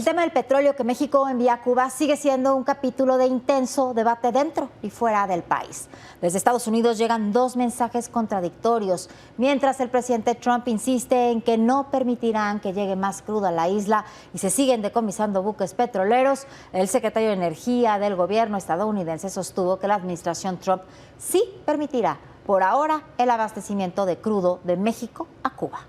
El tema del petróleo que México envía a Cuba sigue siendo un capítulo de intenso debate dentro y fuera del país. Desde Estados Unidos llegan dos mensajes contradictorios. Mientras el presidente Trump insiste en que no permitirán que llegue más crudo a la isla y se siguen decomisando buques petroleros, el secretario de Energía del gobierno estadounidense sostuvo que la administración Trump sí permitirá, por ahora, el abastecimiento de crudo de México a Cuba.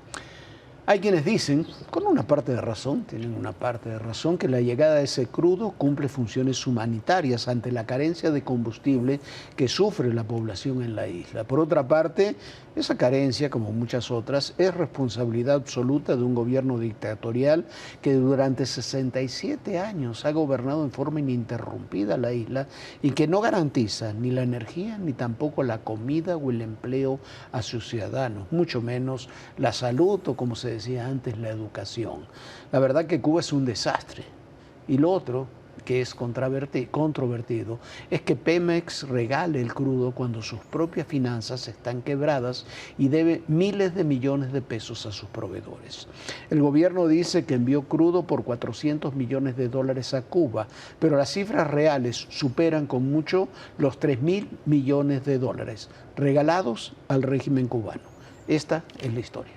Hay quienes dicen, con una parte de razón, tienen una parte de razón, que la llegada de ese crudo cumple funciones humanitarias ante la carencia de combustible que sufre la población en la isla. Por otra parte, esa carencia, como muchas otras, es responsabilidad absoluta de un gobierno dictatorial que durante 67 años ha gobernado en forma ininterrumpida la isla y que no garantiza ni la energía ni tampoco la comida o el empleo a sus ciudadanos, mucho menos la salud o, como se decía antes, la educación. La verdad que Cuba es un desastre. Y lo otro, que es controvertido, es que Pemex regale el crudo cuando sus propias finanzas están quebradas y debe miles de millones de pesos a sus proveedores. El gobierno dice que envió crudo por $400 millones a Cuba, pero las cifras reales superan con mucho los $3.000 millones regalados al régimen cubano. Esta es la historia.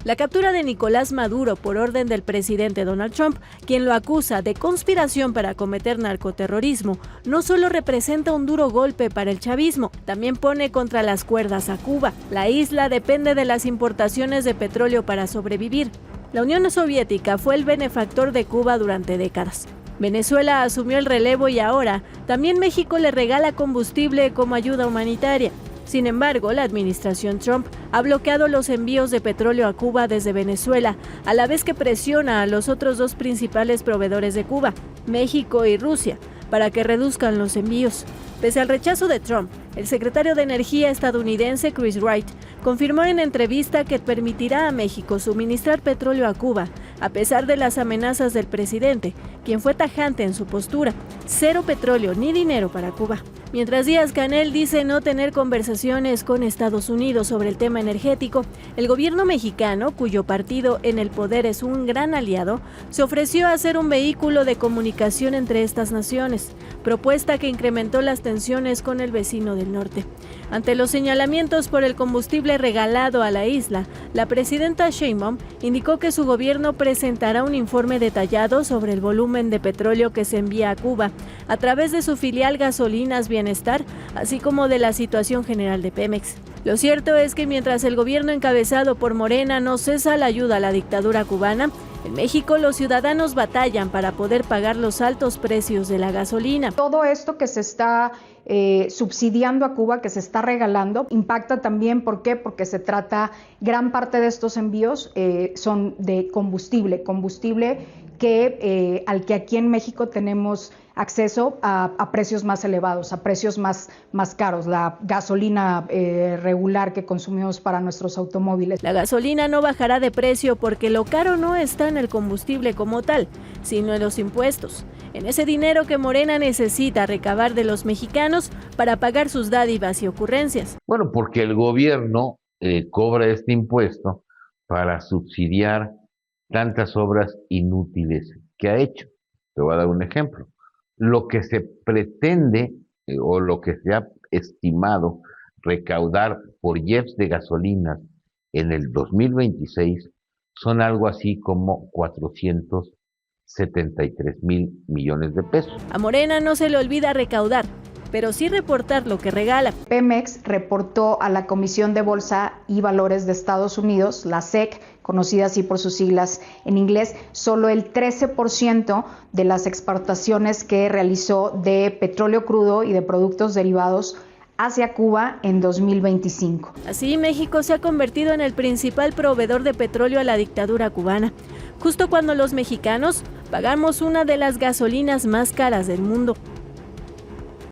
La captura de Nicolás Maduro por orden del presidente Donald Trump, quien lo acusa de conspiración para cometer narcoterrorismo, no solo representa un duro golpe para el chavismo, también pone contra las cuerdas a Cuba. La isla depende de las importaciones de petróleo para sobrevivir. La Unión Soviética fue el benefactor de Cuba durante décadas. Venezuela asumió el relevo y ahora también México le regala combustible como ayuda humanitaria. Sin embargo, la administración Trump ha bloqueado los envíos de petróleo a Cuba desde Venezuela, a la vez que presiona a los otros dos principales proveedores de Cuba, México y Rusia, para que reduzcan los envíos. Pese al rechazo de Trump, el secretario de Energía estadounidense Chris Wright confirmó en entrevista que permitirá a México suministrar petróleo a Cuba, a pesar de las amenazas del presidente, quien fue tajante en su postura: cero petróleo ni dinero para Cuba. Mientras Díaz-Canel dice no tener conversaciones con Estados Unidos sobre el tema energético, el gobierno mexicano, cuyo partido en el poder es un gran aliado, se ofreció a ser un vehículo de comunicación entre estas naciones, propuesta que incrementó las tensiones con el vecino del norte. Ante los señalamientos por el combustible regalado a la isla, la presidenta Sheinbaum indicó que su gobierno presentará un informe detallado sobre el volumen de petróleo que se envía a Cuba a través de su filial Gasolinas Bienestar, así como de la situación general de Pemex. Lo cierto es que mientras el gobierno encabezado por Morena no cesa la ayuda a la dictadura cubana, en México los ciudadanos batallan para poder pagar los altos precios de la gasolina. Todo esto que se está subsidiando a Cuba, que se está regalando, impacta también, ¿por qué? Porque se trata, gran parte de estos envíos son de combustible que al que aquí en México tenemos acceso a precios más elevados, a precios más caros, la gasolina regular que consumimos para nuestros automóviles. La gasolina no bajará de precio porque lo caro no está en el combustible como tal, sino en los impuestos, en ese dinero que Morena necesita recabar de los mexicanos para pagar sus dádivas y ocurrencias. Bueno, porque el gobierno cobra este impuesto para subsidiar tantas obras inútiles que ha hecho. Te voy a dar un ejemplo. Lo que se pretende o lo que se ha estimado recaudar por IEPS de gasolinas en el 2026 son algo así como 473,000 millones de pesos. A Morena no se le olvida recaudar, pero sí reportar lo que regala. Pemex reportó a la Comisión de Bolsa y Valores de Estados Unidos, la SEC, conocida así por sus siglas en inglés, solo el 13% de las exportaciones que realizó de petróleo crudo y de productos derivados hacia Cuba en 2025. Así, México se ha convertido en el principal proveedor de petróleo a la dictadura cubana, justo cuando los mexicanos pagamos una de las gasolinas más caras del mundo.